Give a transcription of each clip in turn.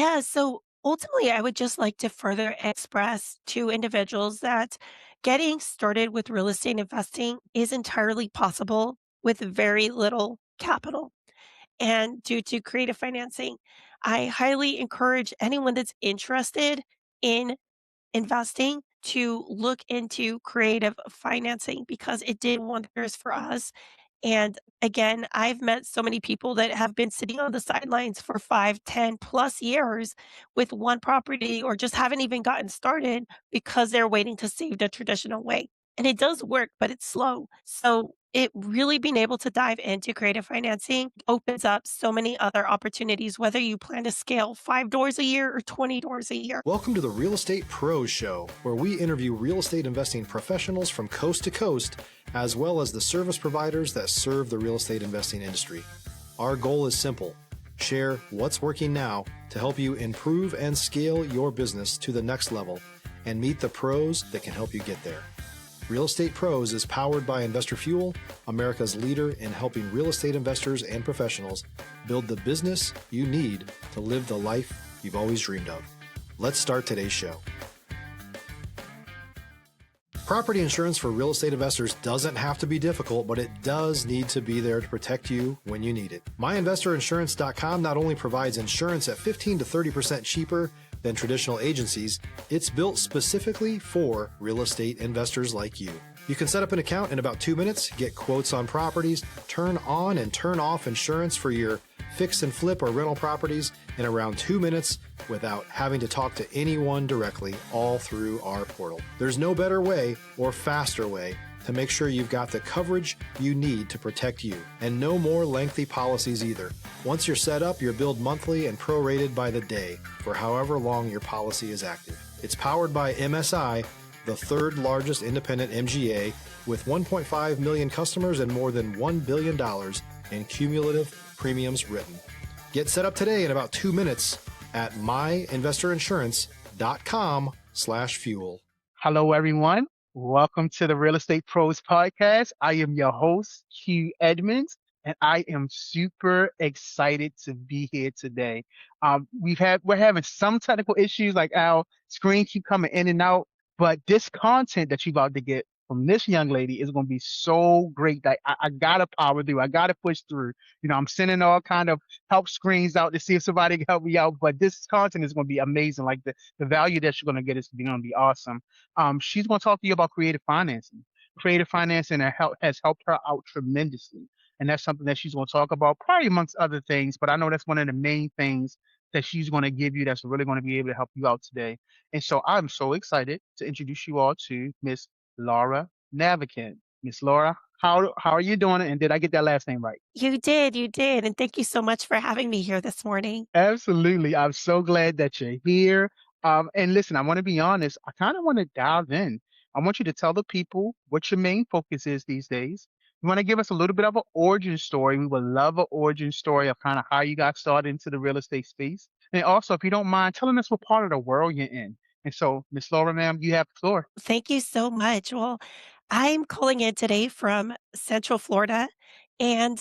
Yeah, so ultimately, I would just like to further express to individuals that getting started with real estate investing is entirely possible with very little capital. And due to creative financing, I highly encourage anyone that's interested in investing to look into creative financing because it did wonders for us. And again, I've met so many people that have been sitting on the sidelines for 5, 10 plus years with one property or just haven't even gotten started because they're waiting to save the traditional way. And it does work, but it's slow. So it really being able to dive into creative financing opens up so many other opportunities, whether you plan to scale 5 doors a year or 20 doors a year. Welcome to the Real Estate Pros Show, where we interview real estate investing professionals from coast to coast, as well as the service providers that serve the real estate investing industry. Our goal is simple: share what's working now to help you improve and scale your business to the next level and meet the pros that can help you get there. Real Estate Pros is powered by Investor Fuel, America's leader in helping real estate investors and professionals build the business you need to live the life you've always dreamed of. Let's start today's show. Property insurance for real estate investors doesn't have to be difficult, but it does need to be there to protect you when you need it. MyInvestorInsurance.com not only provides insurance at 15 to 30% cheaper than traditional agencies, it's built specifically for real estate investors like you. You can set up an account in about 2 minutes, get quotes on properties, turn on and turn off insurance for your fix and flip or rental properties in around 2 minutes without having to talk to anyone directly, all through our portal. There's no better way or faster way to make sure you've got the coverage you need to protect you, and no more lengthy policies either. Once you're set up, you're billed monthly and prorated by the day for however long your policy is active. It's powered by MSI, the third largest independent MGA, with 1.5 million customers and more than $1 billion in cumulative premiums written. Get set up today in about 2 minutes at myinvestorinsurance.com/fuel. Hello, everyone. Welcome to the Real Estate Pros Podcast. I am your host, Q Edmonds, and I am super excited to be here today. We're having some technical issues, like our screen keep coming in and out, but this content that you're about to get from this young lady is going to be so great that I gotta power through. I gotta push through. I'm sending all kind of help screens out to see if somebody can help me out, but this content is going to be amazing. Like the value that you're going to get is going to be awesome. She's going to talk to you about creative financing. Creative financing has helped her out tremendously. And that's something that she's going to talk about, probably amongst other things. But I know that's one of the main things that she's going to give you that's really going to be able to help you out today. And so I'm so excited to introduce you all to Miss Laura Navaquin. Miss Laura, how are you doing? And did I get that last name right? You did. And thank you so much for having me here this morning. Absolutely. I'm so glad that you're here. And listen, I want to be honest. I kind of want to dive in. I want you to tell the people what your main focus is these days. You want to give us a little bit of an origin story. We would love an origin story of kind of how you got started into the real estate space. And also, if you don't mind, telling us what part of the world you're in. And so, Miss Laura, ma'am, you have the floor. Thank you so much. Well, I'm calling in today from Central Florida. And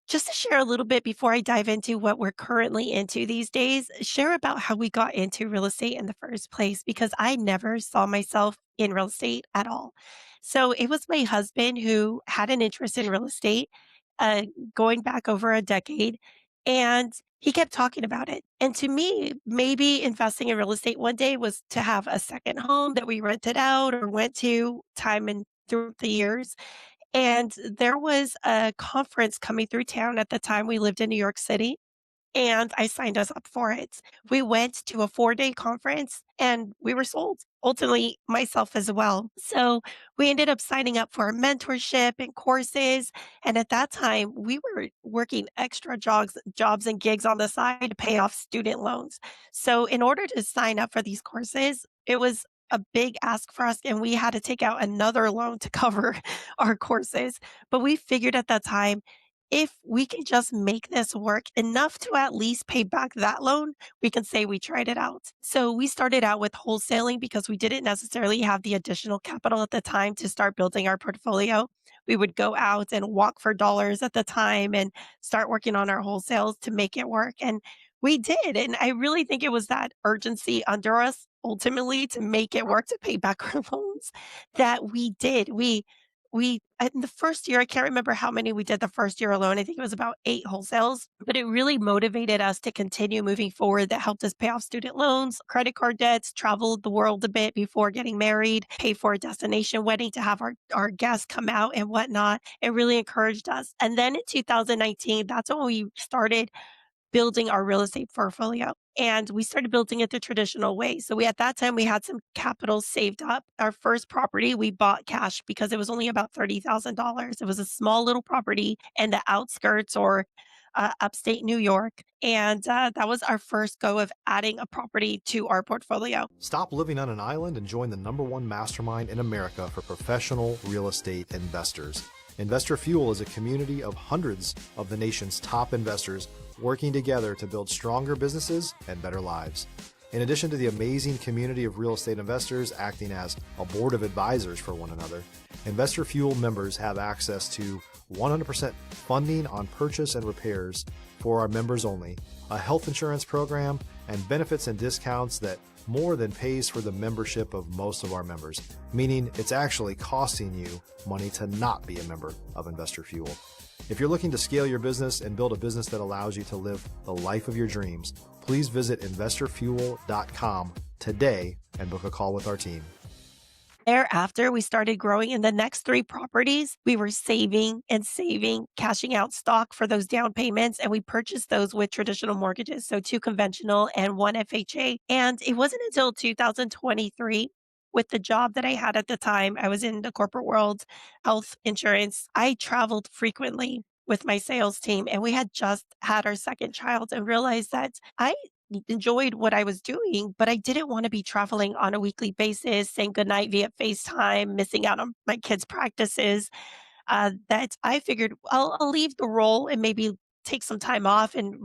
just to share a little bit before I dive into what we're currently into these days, share about how we got into real estate in the first place, because I never saw myself in real estate at all. So it was my husband who had an interest in real estate, uh, going back over a decade. And he kept talking about it. And to me, maybe investing in real estate one day was to have a second home that we rented out or went to time and through the years. And there was a conference coming through town at the time. We lived in New York City, and I signed us up for it. We went to a 4-day conference and we were sold, ultimately, myself as well. So we ended up signing up for mentorship and courses. And at that time, we were working extra jobs and gigs on the side to pay off student loans. So in order to sign up for these courses, it was a big ask for us, and we had to take out another loan to cover our courses. But we figured at that time, if we can just make this work enough to at least pay back that loan, we can say we tried it out. So we started out with wholesaling because we didn't necessarily have the additional capital at the time to start building our portfolio. We would go out and walk for dollars at the time and start working on our wholesales to make it work. And We did, and I really think it was that urgency under us ultimately to make it work to pay back our loans that we did. We in the first year, I can't remember how many we did the first year alone. I think it was about 8 wholesales, but it really motivated us to continue moving forward. That helped us pay off student loans, credit card debts, traveled the world a bit before getting married, pay for a destination wedding to have our guests come out and whatnot. It really encouraged us. And then in 2019, that's when we started building our real estate portfolio. And we started building it the traditional way. So we at that time we had some capital saved up. Our first property we bought cash because it was only about $30,000. It was a small little property in the outskirts or upstate New York. And that was our first go of adding a property to our portfolio. Stop living on an island and join the #1 mastermind in America for professional real estate investors. Investor Fuel is a community of hundreds of the nation's top investors working together to build stronger businesses and better lives. In addition to the amazing community of real estate investors acting as a board of advisors for one another, Investor Fuel members have access to 100% funding on purchase and repairs for our members only, a health insurance program, and benefits and discounts that more than pays for the membership of most of our members, meaning it's actually costing you money to not be a member of Investor Fuel. If you're looking to scale your business and build a business that allows you to live the life of your dreams, please visit investorfuel.com today and book a call with our team. Thereafter, we started growing in the next 3 properties. We were saving and saving, cashing out stock for those down payments, and we purchased those with traditional mortgages, so 2 conventional and 1 FHA. And it wasn't until 2023 with the job that I had at the time, I was in the corporate world, health insurance. I traveled frequently with my sales team, and we had just had our second child and realized that I enjoyed what I was doing, but I didn't want to be traveling on a weekly basis, saying goodnight via FaceTime, missing out on my kids' practices. That I figured I'll leave the role and maybe take some time off and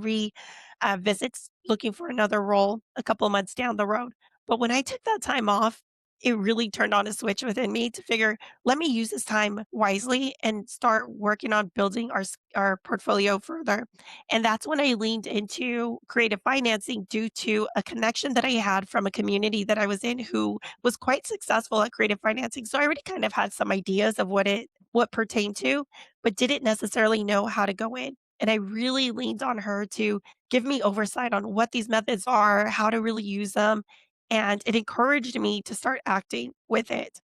visits looking for another role a couple of months down the road. But when I took that time off, it really turned on a switch within me to figure, let me use this time wisely and start working on building our portfolio further. And that's when I leaned into creative financing due to a connection that I had from a community that I was in who was quite successful at creative financing. So I already kind of had some ideas of what pertained to, but didn't necessarily know how to go in. And I really leaned on her to give me oversight on what these methods are, how to really use them. And it encouraged me to start acting with it.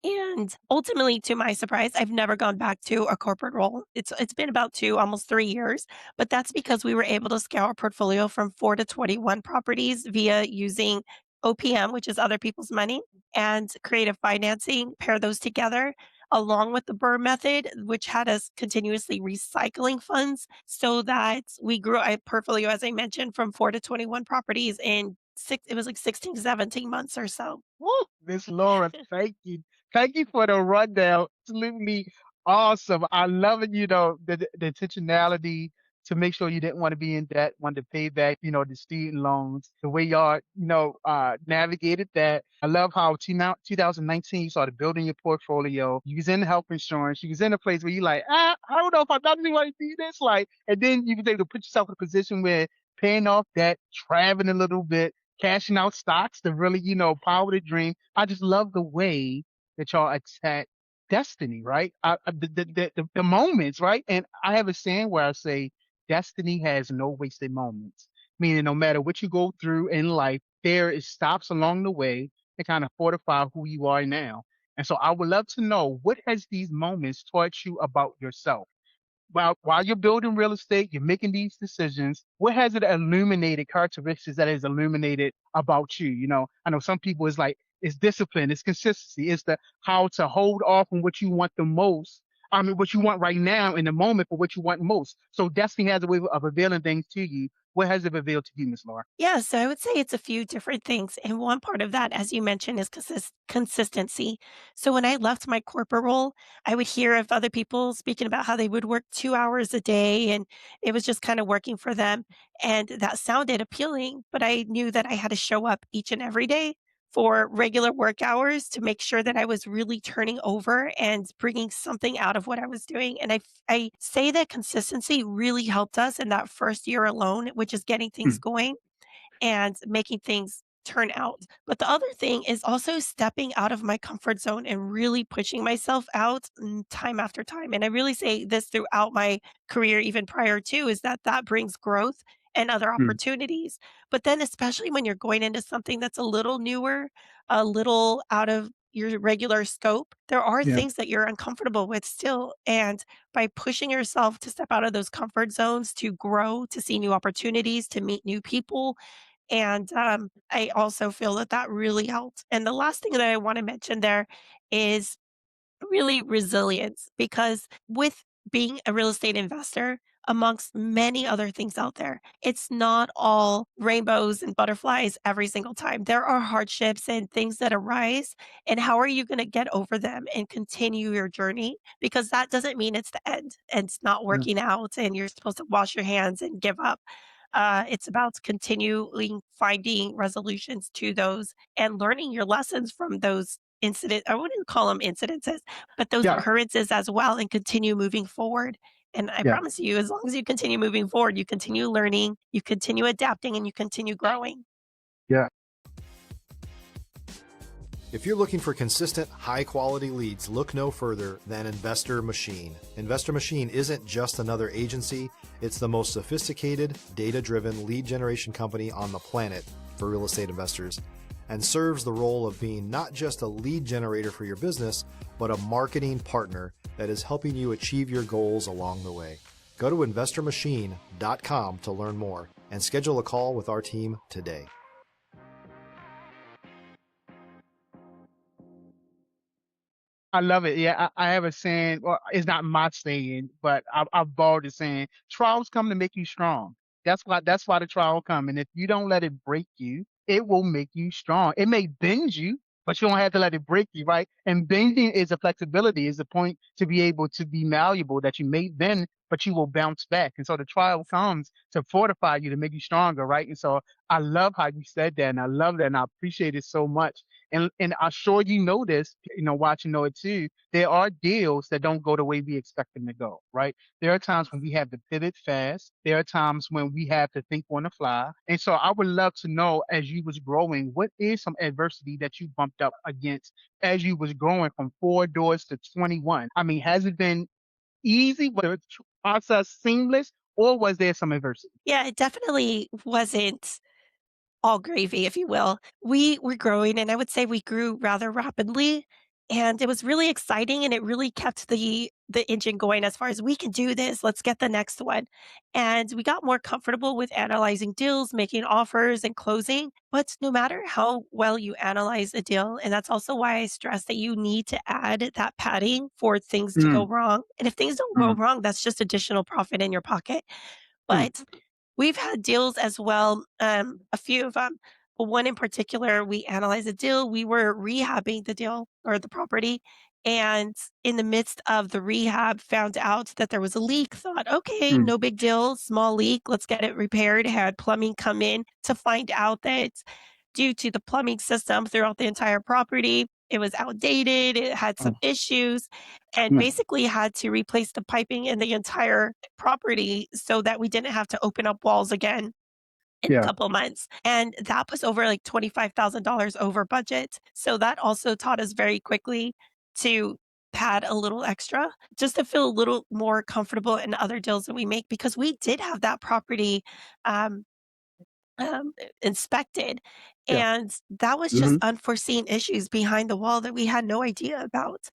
And ultimately, to my surprise, I've never gone back to a corporate role. It's been about 2, almost 3 years, but that's because we were able to scale our portfolio from 4 to 21 properties via using OPM, which is other people's money, and creative financing, pair those together along with the BRRRR method, which had us continuously recycling funds so that we grew a portfolio, as I mentioned, from 4 to 21 properties in it was like 16 to 17 months or so. Woo! Miss Laura, thank you. Thank you for the rundown. Absolutely awesome. I love it, the intentionality to make sure you didn't want to be in debt, wanted to pay back, the student loans, the way y'all, navigated that. I love how 2019 you started building your portfolio. You was in health insurance. You was in a place where you like, I don't know if I really want to do this. Like, and then you was able to put yourself in a position where paying off debt, traveling a little bit, cashing out stocks to really, power the dream. I just love the way that y'all attack destiny, right? The moments, right? And I have a saying where I say, destiny has no wasted moments, meaning no matter what you go through in life, there is stops along the way to kind of fortify who you are now. And so I would love to know, what has these moments taught you about yourself? While you're building real estate, you're making these decisions. What has it illuminated, characteristics that has illuminated about you? I know some people is like, it's discipline, it's consistency, it's the how to hold off on what you want the most. I mean, what you want right now in the moment, but what you want most. So destiny has a way of revealing things to you. What has it revealed to you, Miss Laura? Yeah, so I would say it's a few different things. And one part of that, as you mentioned, is consistency. So when I left my corporate role, I would hear of other people speaking about how they would work 2 hours a day and it was just kind of working for them. And that sounded appealing, but I knew that I had to show up each and every day. for regular work hours to make sure that I was really turning over and bringing something out of what I was doing. And I say that consistency really helped us in that first year alone, which is getting things Mm, going and making things turn out. But the other thing is also stepping out of my comfort zone and really pushing myself out time after time. And I really say this throughout my career, even prior to, is that that brings growth and other mm, opportunities. But then, especially when you're going into something that's a little newer, a little out of your regular scope, there are yeah, things that you're uncomfortable with still. And by pushing yourself to step out of those comfort zones, to grow, to see new opportunities, to meet new people, and, I also feel that that really helped. And the last thing that I wanna mention there is really resilience, because with being a real estate investor, amongst many other things out there, it's not all rainbows and butterflies every single time. There are hardships and things that arise, and how are you gonna get over them and continue your journey? Because that doesn't mean it's the end and it's not yeah, working out and you're supposed to wash your hands and give up. It's about continually finding resolutions to those and learning your lessons from those I wouldn't call them incidences, but those yeah, occurrences as well, and continue moving forward. And I yeah, promise you, as long as you continue moving forward, you continue learning, you continue adapting, and you continue growing. yeah. If you're looking for consistent, high quality leads, look no further than Investor Machine. Investor Machine isn't just another agency, it's the most sophisticated, data driven lead generation company on the planet for real estate investors, and serves the role of being not just a lead generator for your business, but a marketing partner that is helping you achieve your goals along the way. Go to investormachine.com to learn more and schedule a call with our team today. I love it. Yeah, I have a saying. Well, it's not my saying, but I've borrowed the saying. Trials come to make you strong. That's why the trial come. And if you don't let it break you, it will make you strong. It may bend you, but you don't have to let it break you, right? And bending is a flexibility, is the point to be able to be malleable that you may bend, but you will bounce back. And so the trial comes to fortify you to make you stronger, right? And so I love how you said that, and I love that, and I appreciate it so much. And I'm sure you know this, watching know it too. There are deals that don't go the way we expect them to go, right? There are times when we have to pivot fast. There are times when we have to think on the fly. And so I would love to know, as you was growing, what is some adversity that you bumped up against as you was growing from 4 doors to 21? I mean, has it been easy? Was the process seamless, or was there some adversity? Yeah, it definitely wasn't all gravy, if you will. We were growing, and I would say we grew rather rapidly, and it was really exciting, and it really kept the engine going as far as, "We can do this, let's get the next one." And we got more comfortable with analyzing deals, making offers, and closing. But no matter how well you analyze a deal, and that's also why I stress that you need to add that padding for things to go Mm, wrong. And if things don't go mm, wrong, that's just additional profit in your pocket. mm, But we've had deals as well, a few of them. One in particular, we analyzed a deal, we were rehabbing the deal or the property, and in the midst of the rehab, found out that there was a leak, thought, "Okay, mm, no big deal, small leak, let's get it repaired," had plumbing come in to find out that due to the plumbing system throughout the entire property, it was outdated, it had some oh, issues, and mm, basically had to replace the piping in the entire property so that we didn't have to open up walls again in a yeah. couple months. And that was over like $25,000 over budget. So that also taught us very quickly to pad a little extra just to feel a little more comfortable in other deals that we make, because we did have that property um, inspected. Yeah. And that was just Mhm. unforeseen issues behind the wall that we had no idea about.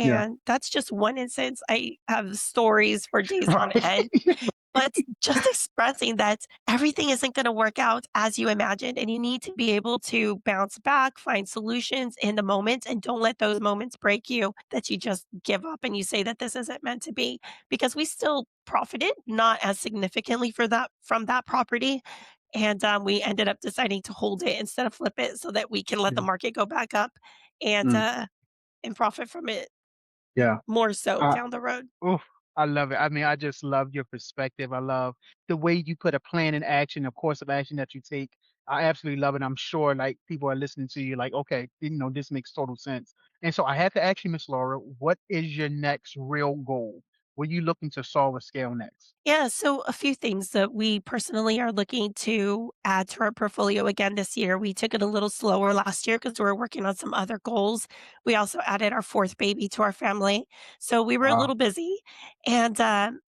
Yeah. And that's just one instance. I have stories for days on Right. end, but just expressing that everything isn't going to work out as you imagined. And you need to be able to bounce back, find solutions in the moment, and don't let those moments break you that you just give up and you say that this isn't meant to be. Because we still profited, not as significantly for that from that property, and, we ended up deciding to hold it instead of flip it so that we can let the Yeah. market go back up and, Mm, uh, and profit from it yeah. more so Uh, down the road. oof, I love it. I mean, I just love your perspective. I love the way you put a plan in action, a course of action that you take. I absolutely love it. I'm sure like people are listening to you like, okay, this makes total sense. And so I had to ask you, Miss Laura, what is your next real goal? What are you looking to solve or scale next? Yeah, so a few things that we personally are looking to add to our portfolio again this year. We took it a little slower last year because we were working on some other goals. We also added our fourth baby to our family. So we were a Wow. little busy.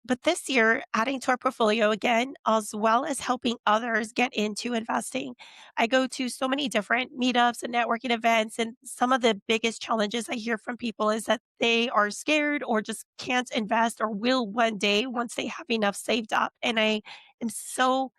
But this year, adding to our portfolio again, as well as helping others get into investing. I go to so many different meetups and networking events, and some of the biggest challenges I hear from people is that they are scared or just can't invest or will one day once they have enough saved up. And I am so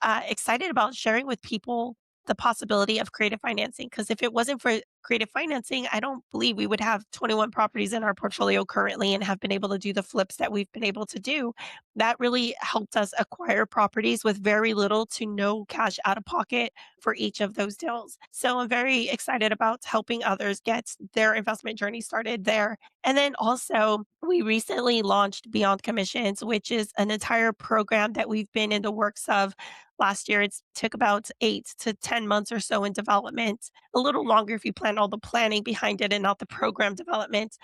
excited about sharing with people the possibility of creative financing. Because if it wasn't for creative financing, I don't believe we would have 21 properties in our portfolio currently and have been able to do the flips that we've been able to do. That really helped us acquire properties with very little to no cash out of pocket for each of those deals. So I'm very excited about helping others get their investment journey started there. And then also, we recently launched Beyond Commissions, which is an entire program that we've been in the works of last year. It took about 8 to 10 months or so in development, a little longer if you plan all the planning behind it and not the program development.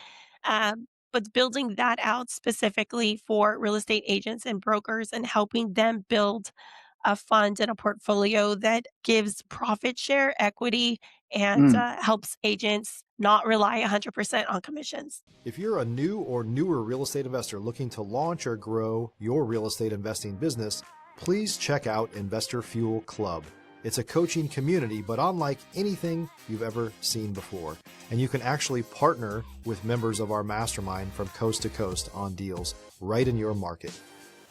But building that out specifically for real estate agents and brokers and helping them build a fund and a portfolio that gives profit share equity and Mm, helps agents not rely 100% on commissions. If you're a new or newer real estate investor looking to launch or grow your real estate investing business, please check out Investor Fuel Club. It's a coaching community, but unlike anything you've ever seen before. And you can actually partner with members of our mastermind from coast to coast on deals right in your market.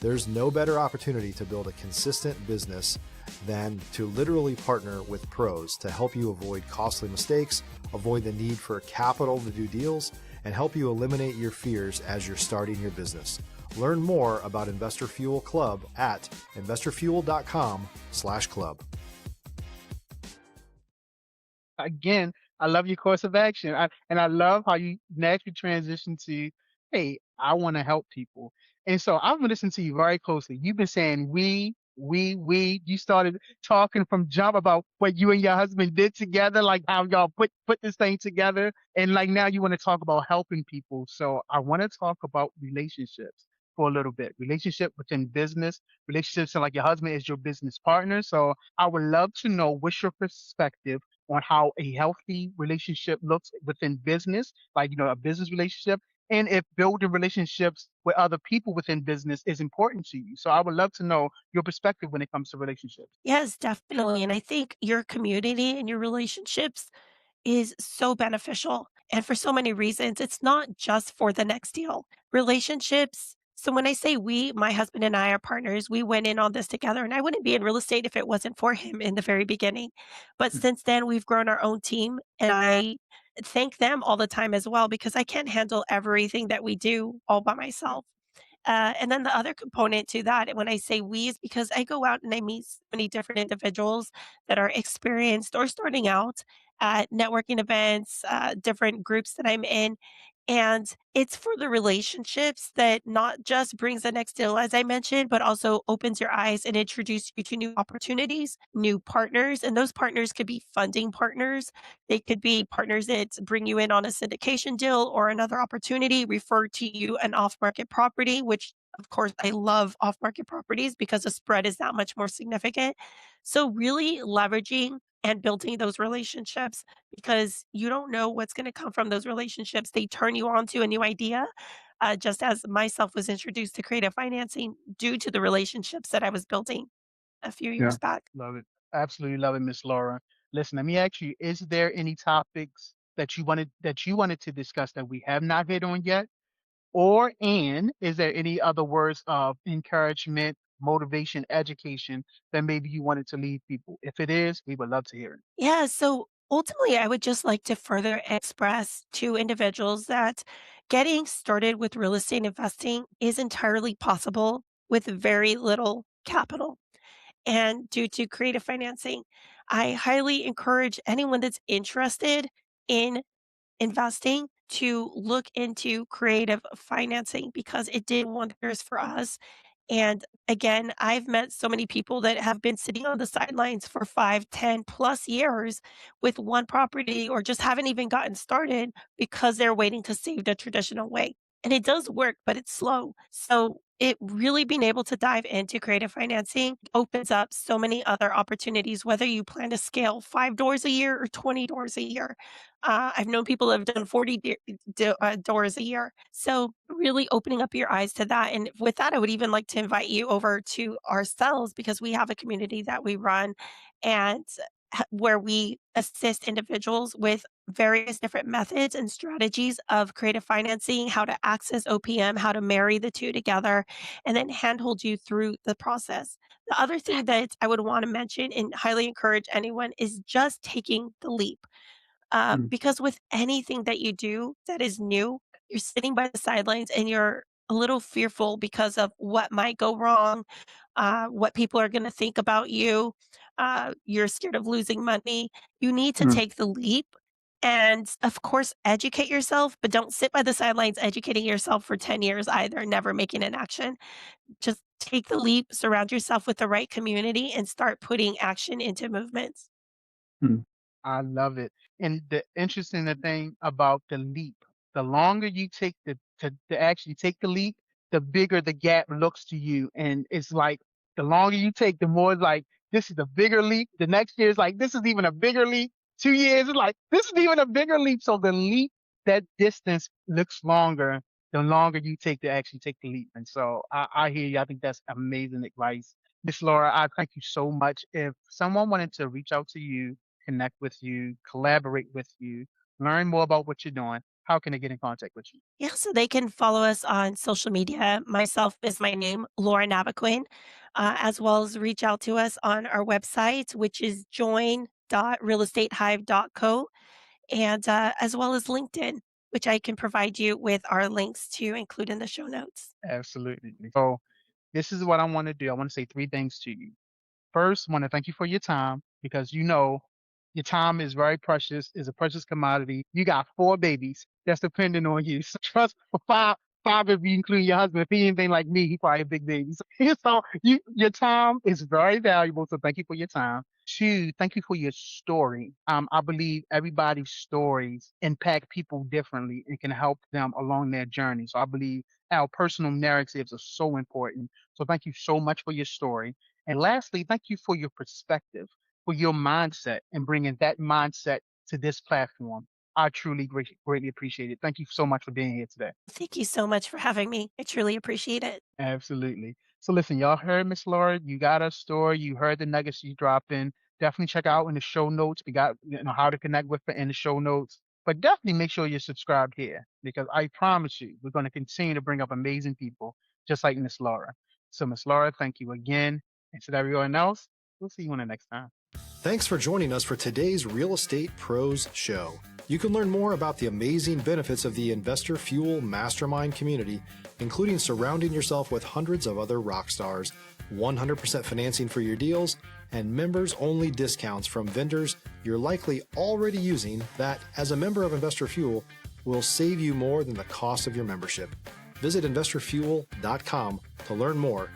There's no better opportunity to build a consistent business than to literally partner with pros to help you avoid costly mistakes, avoid the need for capital to do deals, and help you eliminate your fears as you're starting your business. Learn more about Investor Fuel Club at investorfuel.com/club. again, I love your course of action. And I love how you naturally transition to, hey, I want to help people. And so I've been listening to you very closely. You've been saying we. You started talking from jump about what you and your husband did together, like how y'all put this thing together. And like now you want to talk about helping people. So I want to talk about relationships for a little bit. Relationship within business, relationships and like your husband is your business partner. So I would love to know what's your perspective on how a healthy relationship looks within business, like, a business relationship, and if building relationships with other people within business is important to you. So I would love to know your perspective when it comes to relationships. Yes, definitely. And I think your community and your relationships is so beneficial. And for so many reasons, it's not just for the next deal. Relationships. So when I say we, my husband and I are partners, we went in on this together. And I wouldn't be in real estate if it wasn't for him in the very beginning. But Mm, since then, we've grown our own team. And I thank them all the time as well because I can't handle everything that we do all by myself. And then the other component to that, and when I say we, is because I go out and I meet so many different individuals that are experienced or starting out at networking events, different groups that I'm in. And it's for the relationships that not just brings the next deal, as I mentioned, but also opens your eyes and introduces you to new opportunities, new partners. And those partners could be funding partners. They could be partners that bring you in on a syndication deal or another opportunity, refer to you an off market property, which of course, I love off market properties because the spread is that much more significant. So, really leveraging and building those relationships because you don't know what's going to come from those relationships. They turn you on to a new idea, just as myself was introduced to creative financing due to the relationships that I was building a few yeah, years back. love it. Absolutely love it, Miss Laura. Listen, let me ask you, is there any topics that you wanted to discuss that we have not hit on yet? Or and is there any other words of encouragement, motivation, education that maybe you wanted to leave people? If it is, we would love to hear it. Yeah, so ultimately, I would just like to further express to individuals that getting started with real estate investing is entirely possible with very little capital. And due to creative financing, I highly encourage anyone that's interested in investing to look into creative financing because it did wonders for us And again, I've met so many people that have been sitting on the sidelines for 5, 10 plus years with one property or just haven't even gotten started because they're waiting to save the traditional way. And it does work, but it's slow. So it really being able to dive into creative financing opens up so many other opportunities, whether you plan to scale 5 doors a year or 20 doors a year. I've known people that have done 40 doors a year. So really opening up your eyes to that. And with that, I would even like to invite you over to ourselves because we have a community that we run and where we assist individuals with various different methods and strategies of creative financing, how to access OPM, how to marry the two together, and then handhold you through the process. The other thing that I would want to mention and highly encourage anyone is just taking the leap. Mm, Because with anything that you do that is new, you're sitting by the sidelines and you're a little fearful because of what might go wrong, what people are going to think about you. You're scared of losing money. You need to mm, take the leap and, of course, educate yourself, but don't sit by the sidelines educating yourself for 10 years either, never making an action. Just take the leap, surround yourself with the right community, and start putting action into movements. mm. I love it. And the interesting thing about the leap, the longer you take to actually take the leap, the bigger the gap looks to you. And it's like the longer you take, the more it's like this is a bigger leap. The next year is like this is even a bigger leap. 2 years is like this is even a bigger leap. So the leap, that distance looks longer the longer you take to actually take the leap. And so I hear you. I think that's amazing advice. Miss Laura, I thank you so much. If someone wanted to reach out to you, connect with you, collaborate with you, learn more about what you're doing, how can they get in contact with you? Yeah, so they can follow us on social media. Myself is my name, Laura Navaquin, as well as reach out to us on our website, which is join.realestatehive.co, and as well as LinkedIn, which I can provide you with our links to include in the show notes. Absolutely. So this is what I want to do. I want to say three things to you. First, I want to thank you for your time because your time is very precious, is a precious commodity. You got four babies that's depending on you. So trust for five if you include your husband. If he anything like me, he probably a big baby. So your time is very valuable. So thank you for your time. Two, thank you for your story. I believe everybody's stories impact people differently and can help them along their journey. So I believe our personal narratives are so important. So thank you so much for your story. And lastly, thank you for your perspective, for your mindset, and bringing that mindset to this platform. I truly greatly appreciate it. Thank you so much for being here today. Thank you so much for having me. I truly appreciate it. Absolutely. So listen, y'all heard Miss Laura. You got her story. You heard the nuggets she dropped in. Definitely check out in the show notes. We got how to connect with her in the show notes. But definitely make sure you're subscribed here because I promise you, we're going to continue to bring up amazing people just like Miss Laura. So Miss Laura, thank you again. And to everyone else, we'll see you on the next time. Thanks for joining us for today's Real Estate Pros Show. You can learn more about the amazing benefits of the Investor Fuel Mastermind community, including surrounding yourself with hundreds of other rock stars, 100% financing for your deals, and members-only discounts from vendors you're likely already using that, as a member of Investor Fuel, will save you more than the cost of your membership. Visit investorfuel.com to learn more.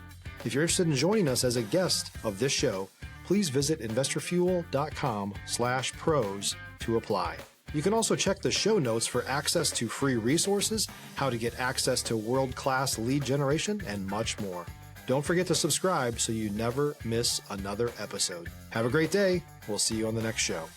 If you're interested in joining us as a guest of this show, please visit investorfuel.com/pros to apply. You can also check the show notes for access to free resources, how to get access to world-class lead generation, and much more. Don't forget to subscribe so you never miss another episode. Have a great day. We'll see you on the next show.